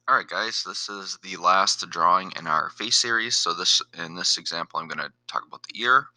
All right, guys, this is the last drawing in our face series. So in this example, I'm going to talk about the ear.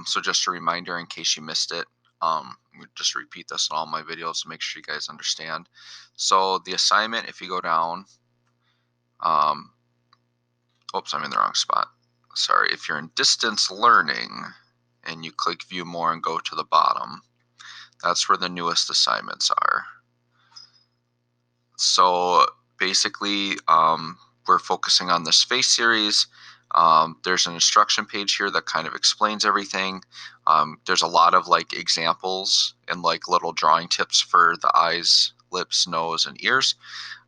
So just a reminder in case you missed it, I'm just repeat this in all my videos to make sure you guys understand. So the assignment, if you go down, um, oops, I'm in the wrong spot. Sorry, if you're in distance learning and you click view more and go to the bottom, that's where the newest assignments are. So basically, we're focusing on this face series. There's an instruction page here that kind of explains everything. There's a lot of like examples and like little drawing tips for the eyes, lips, nose, and ears.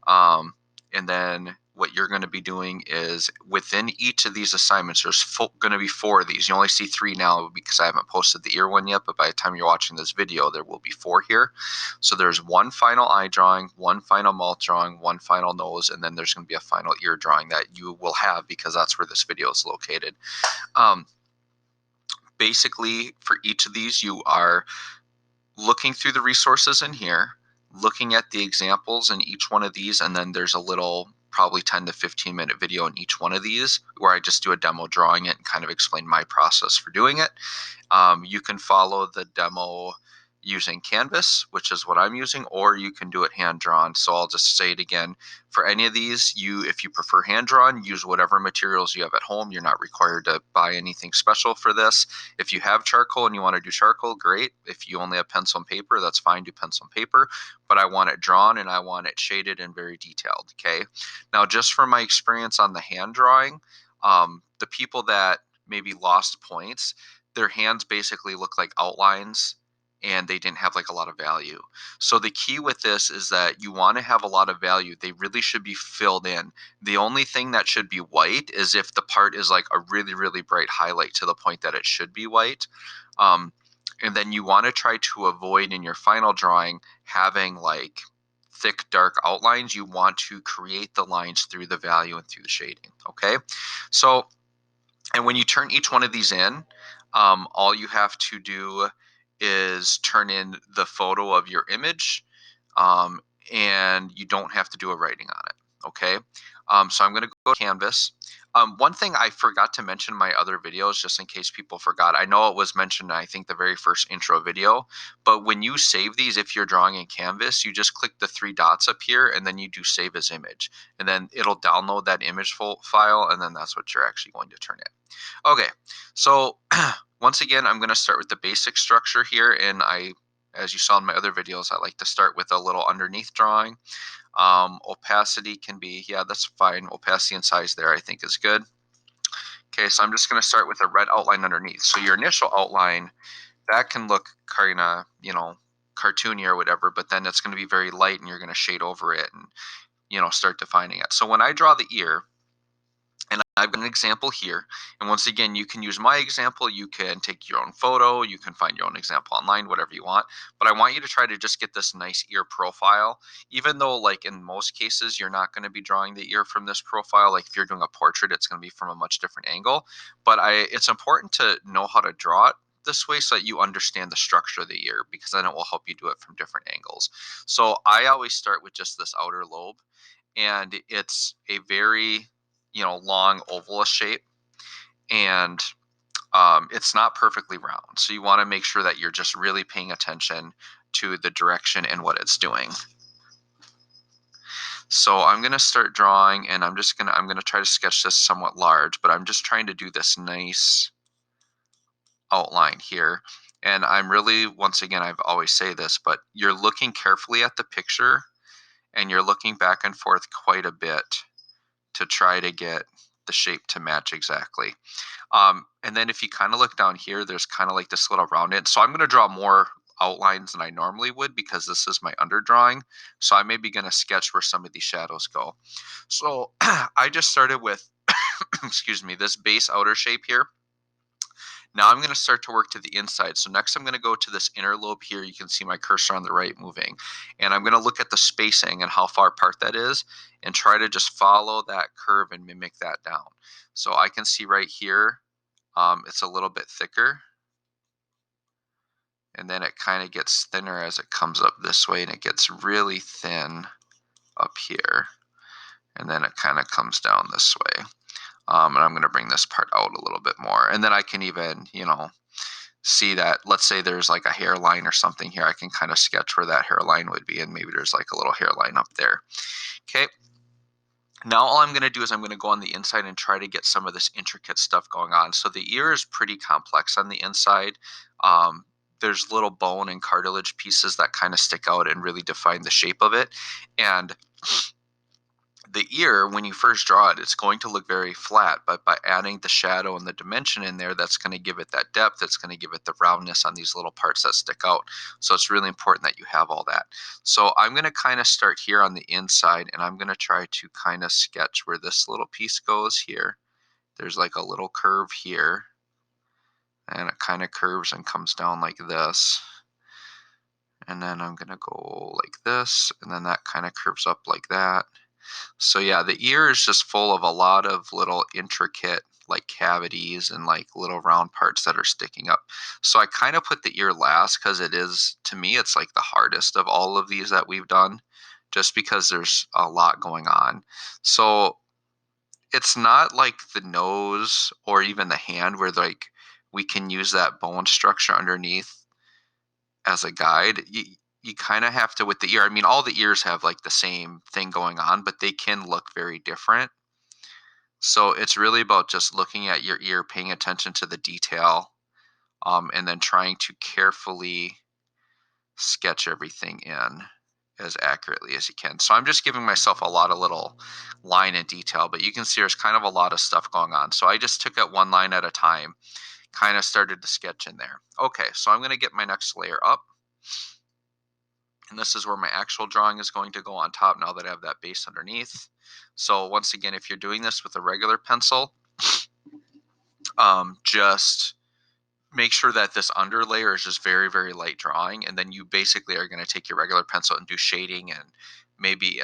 Um, and then what you're going to be doing is within each of these assignments, there's going to be four of these. You only see three now because I haven't posted the ear one yet, but by the time you're watching this video, there will be four here. So there's one final eye drawing, one final mouth drawing, one final nose, and then there's going to be a final ear drawing that you will have because that's where this video is located. Um, Basically, for each of these, you are looking through the resources in here, looking at the examples in each one of these, and then there's a little probably 10 to 15-minute video in each one of these where I just do a demo drawing it and kind of explain my process for doing it. You can follow the demo using Canvas, which is what I'm using, or you can do it hand drawn. So I'll just say it again. For any of these, if you prefer hand drawn, use whatever materials you have at home. You're not required to buy anything special for this. If you have charcoal and you want to do charcoal, great. If you only have pencil and paper, that's fine. Do pencil and paper. But I want it drawn and I want it shaded and very detailed. Okay. Now, just from my experience on the hand drawing, the people that maybe lost points, their hands basically look like outlines and they didn't have like a lot of value. So the key with this is that you want to have a lot of value. They really should be filled in. The only thing that should be white is if the part is like a really, really bright highlight to the point that it should be white. Um, and then you want to try to avoid in your final drawing having like thick, dark outlines. You want to create the lines through the value and through the shading. Okay. So, and when you turn each one of these in, all you have to do is turn in the photo of your image, um, and you don't have to do a writing on it. Okay. So I'm going to go to Canvas. One thing I forgot to mention in my other videos, just in case people forgot, I know it was mentioned in, I think, the very first intro video, but when you save these, if you're drawing in Canvas, you just click the three dots up here and then you do save as image. And then it'll download that image file, and then that's what you're actually going to turn in. Okay, so once again, I'm going to start with the basic structure here, and as you saw in my other videos, I like to start with a little underneath drawing. Opacity can be, yeah, that's fine. Opacity and size there, I think, is good. Okay, so I'm just going to start with a red outline underneath. So your initial outline, that can look kind of, cartoony or whatever, but then it's going to be very light and you're going to shade over it and, start defining it. So when I draw the ear, and I've got an example here. And once again, you can use my example. You can take your own photo. You can find your own example online, whatever you want. But I want you to try to just get this nice ear profile, even though, like in most cases, you're not going to be drawing the ear from this profile. Like if you're doing a portrait, it's going to be from a much different angle. But it's important to know how to draw it this way so that you understand the structure of the ear, because then it will help you do it from different angles. So I always start with just this outer lobe, and it's a very long oval shape, and it's not perfectly round, so you want to make sure that you're just really paying attention to the direction and what it's doing. So I'm going to start drawing, and I'm going to try to sketch this somewhat large, but I'm just trying to do this nice outline here. And I'm really, once again, I've always say this, but you're looking carefully at the picture and you're looking back and forth quite a bit to try to get the shape to match exactly. And then if you kind of look down here, there's kind of like this little round it. So I'm going to draw more outlines than I normally would because this is my underdrawing. So I may be going to sketch where some of these shadows go. So I just started with, excuse me, this base outer shape here. Now I'm going to start to work to the inside. So next I'm going to go to this inner lobe here. You can see my cursor on the right moving. And I'm going to look at the spacing and how far apart that is and try to just follow that curve and mimic that down. So I can see right here, it's a little bit thicker. And then it kind of gets thinner as it comes up this way, and it gets really thin up here. and then it kind of comes down this way. And I'm going to bring this part out a little bit more. And then I can even, see that, let's say there's like a hairline or something here. I can kind of sketch where that hairline would be. And maybe there's like a little hairline up there. Okay. Now all I'm going to do is I'm going to go on the inside and try to get some of this intricate stuff going on. So the ear is pretty complex on the inside. Um, there's little bone and cartilage pieces that kind of stick out and really define the shape of it. And the ear, when you first draw it, it's going to look very flat, but by adding the shadow and the dimension in there, that's going to give it that depth. It's going to give it the roundness on these little parts that stick out. So it's really important that you have all that. So I'm going to kind of start here on the inside, and I'm going to try to kind of sketch where this little piece goes here. There's like a little curve here, and it kind of curves and comes down like this. And then I'm going to go like this, and then that kind of curves up like that. So yeah, the ear is just full of a lot of little intricate like cavities and like little round parts that are sticking up. So I kind of put the ear last because it is, to me, it's like the hardest of all of these that we've done, just because there's a lot going on. So it's not like the nose or even the hand where like we can use that bone structure underneath as a guide. You kind of have to with the ear. I mean, all the ears have like the same thing going on, but they can look very different. So it's really about just looking at your ear, paying attention to the detail, and then trying to carefully sketch everything in as accurately as you can. So I'm just giving myself a lot of little line and detail, but you can see there's kind of a lot of stuff going on. So I just took it one line at a time, kind of started to sketch in there. Okay, so I'm going to get my next layer up. And this is where my actual drawing is going to go on top now that I have that base underneath. So once again, if you're doing this with a regular pencil, just make sure that this under layer is just very, very light drawing. And then you basically are going to take your regular pencil and do shading and maybe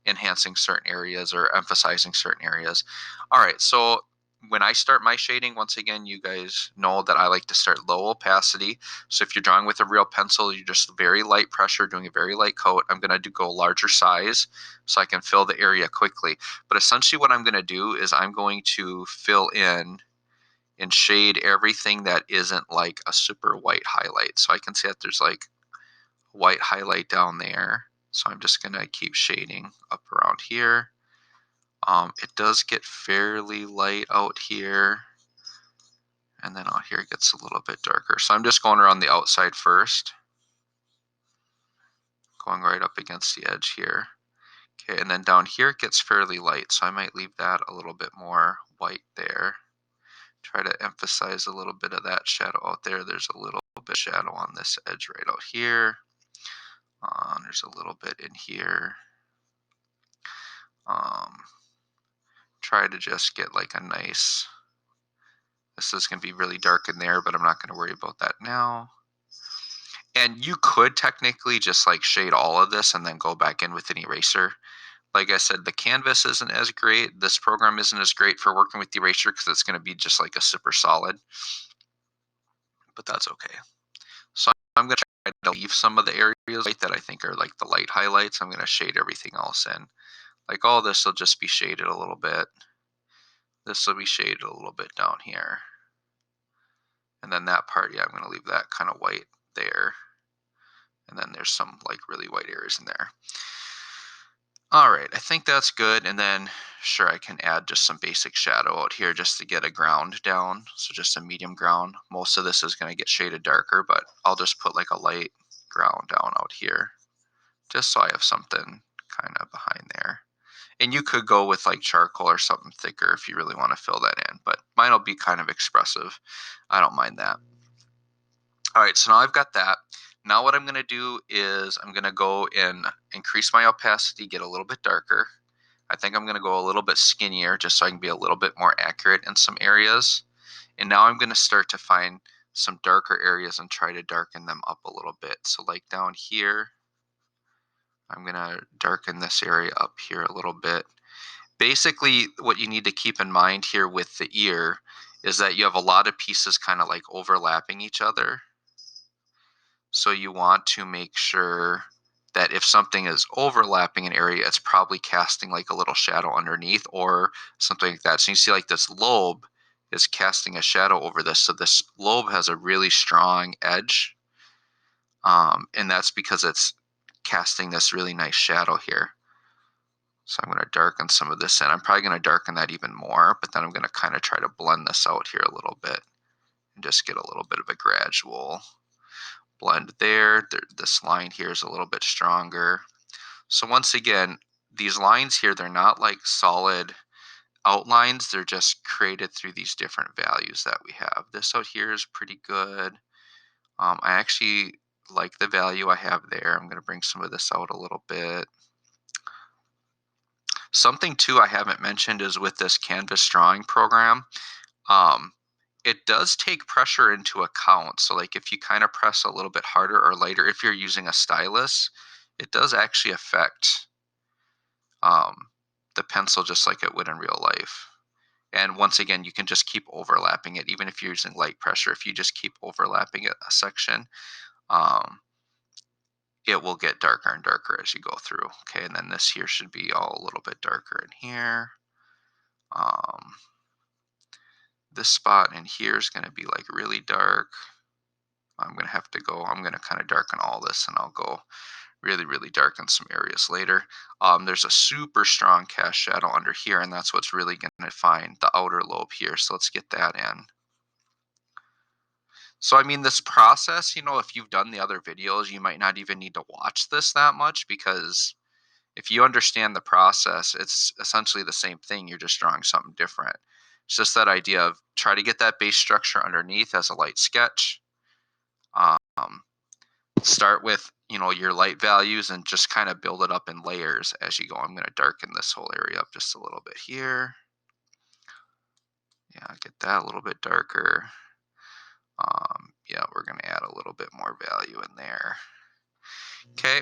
enhancing certain areas or emphasizing certain areas. All right, so when I start my shading, once again, you guys know that I like to start low opacity. So if you're drawing with a real pencil, you're just very light pressure, doing a very light coat. I'm going to go larger size so I can fill the area quickly. But essentially what I'm going to do is I'm going to fill in and shade everything that isn't like a super white highlight. So I can see that there's like white highlight down there. So I'm just going to keep shading up around here. It does get fairly light out here. And then out here it gets a little bit darker. So I'm just going around the outside first. Going right up against the edge here. Okay, and then down here it gets fairly light. So I might leave that a little bit more white there. Try to emphasize a little bit of that shadow out there. There's a little bit of shadow on this edge right out here. There's a little bit in here. Try to just get like a nice, this is going to be really dark in there, but I'm not going to worry about that now. And you could technically just like shade all of this and then go back in with an eraser. Like I said, the canvas isn't as great. This program isn't as great for working with the eraser because it's going to be just like a super solid, but that's okay. So I'm going to try to leave some of the areas that I think are like the light highlights. I'm going to shade everything else in. Like all this will just be shaded a little bit. This will be shaded a little bit down here. And then that part, yeah, I'm going to leave that kind of white there. And then there's some like really white areas in there. All right, I think that's good. And then sure, I can add just some basic shadow out here just to get a ground down. So just a medium ground. Most of this is going to get shaded darker, but I'll just put like a light ground down out here just so I have something kind of behind there. And you could go with like charcoal or something thicker if you really want to fill that in, but mine will be kind of expressive. I don't mind that. All right, so now I've got that. Now what I'm going to do is I'm going to go and increase my opacity, get a little bit darker. I think I'm going to go a little bit skinnier just so I can be a little bit more accurate in some areas. And now I'm going to start to find some darker areas and try to darken them up a little bit. So like down here, I'm going to darken this area up here a little bit. Basically, what you need to keep in mind here with the ear is that you have a lot of pieces kind of like overlapping each other. So you want to make sure that if something is overlapping an area, it's probably casting like a little shadow underneath or something like that. So you see like this lobe is casting a shadow over this. So this lobe has a really strong edge. And that's because it's casting this really nice shadow here. So I'm going to darken some of this in. I'm probably going to darken that even more, but then I'm going to kind of try to blend this out here a little bit and just get a little bit of a gradual blend there. This line here is a little bit stronger. So once again, these lines here, they're not like solid outlines. They're just created through these different values that we have. This out here is pretty good. I actually like the value I have there. I'm going to bring some of this out a little bit. Something too I haven't mentioned is with this canvas drawing program, um, it does take pressure into account. So like if you kind of press a little bit harder or lighter, if you're using a stylus, it does actually affect um, the pencil just like it would in real life. And once again, you can just keep overlapping it, even if you're using light pressure. If you just keep overlapping a section, um, it will get darker and darker as you go through. Okay, and then this here should be all a little bit darker in here. Um, this spot in here is going to be like really dark. I'm going to kind of darken all this and I'll go really, really dark in some areas later. There's a super strong cast shadow under here, and that's what's really going to define the outer lobe here. So let's get that in. So, I mean, this process, if you've done the other videos, you might not even need to watch this that much because if you understand the process, it's essentially the same thing. You're just drawing something different. It's just that idea of try to get that base structure underneath as a light sketch. Um, Start with, your light values and just kind of build it up in layers as you go. I'm going to darken this whole area up just a little bit here. Yeah, get that a little bit darker. Yeah, we're going to add a little bit more value in there. Okay.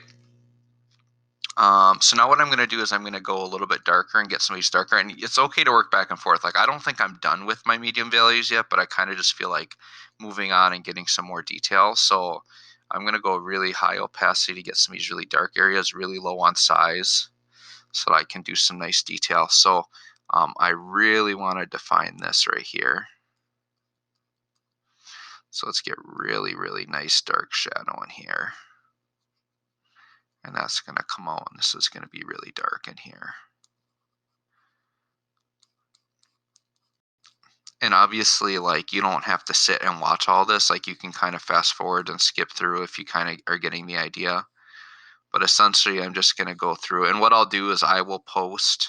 So now what I'm going to do is I'm going to go a little bit darker and get some of these darker. And it's okay to work back and forth. Like, I don't think I'm done with my medium values yet, but I kind of just feel like moving on and getting some more detail. So I'm going to go really high opacity to get some of these really dark areas, really low on size, so that I can do some nice detail. So I really want to define this right here. So let's get really, really nice dark shadow in here. And that's going to come out, and this is going to be really dark in here. And obviously, like, you don't have to sit and watch all this. Like, you can kind of fast forward and skip through if you kind of are getting the idea. But essentially, I'm just going to go through. And what I'll do is I will post.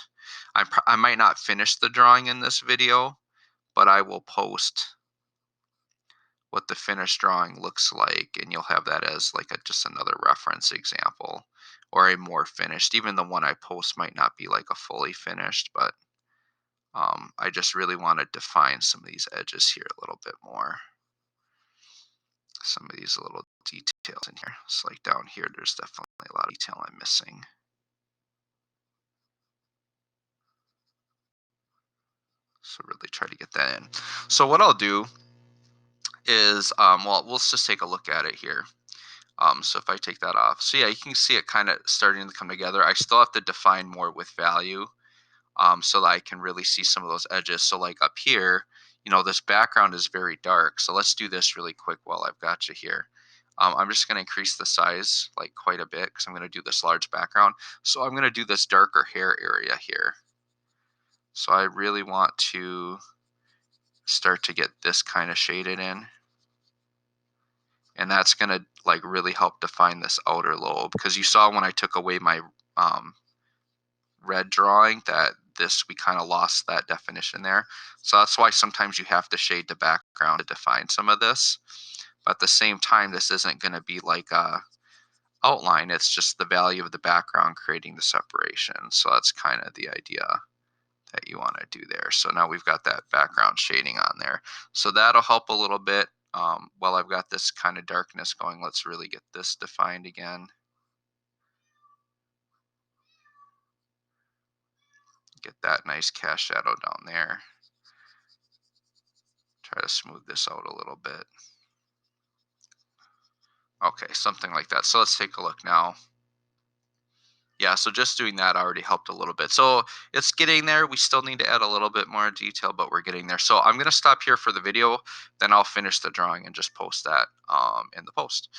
I might not finish the drawing in this video, but I will post what the finished drawing looks like. And you'll have that as like just another reference example or a more finished. Even the one I post might not be like a fully finished, but I just really want to define some of these edges here a little bit more. Some of these little details in here. It's like down here, there's definitely a lot of detail I'm missing. So really try to get that in. So what I'll do is, well, let's just take a look at it here. So if I take that off, so yeah, you can see it kind of starting to come together. I still have to define more with value, so that I can really see some of those edges. So like up here, this background is very dark. So let's do this really quick while I've got you here. I'm just going to increase the size like quite a bit because I'm going to do this large background. So I'm going to do this darker hair area here. So I really want to start to get this kind of shaded in. And that's going to like really help define this outer lobe, because you saw when I took away my um, red drawing that we kind of lost that definition there. So that's why sometimes you have to shade the background to define some of this. But at the same time, this isn't going to be like a outline. It's just the value of the background creating the separation. So that's kind of the idea that you want to do there. So now we've got that background shading on there. So that'll help a little bit. While I've got this kind of darkness going, let's really get this defined again. Get that nice cast shadow down there. Try to smooth this out a little bit. Okay, something like that. So let's take a look now. Yeah, so just doing that already helped a little bit. So it's getting there. We still need to add a little bit more detail, but we're getting there. So I'm going to stop here for the video. Then I'll finish the drawing and just post that in the post.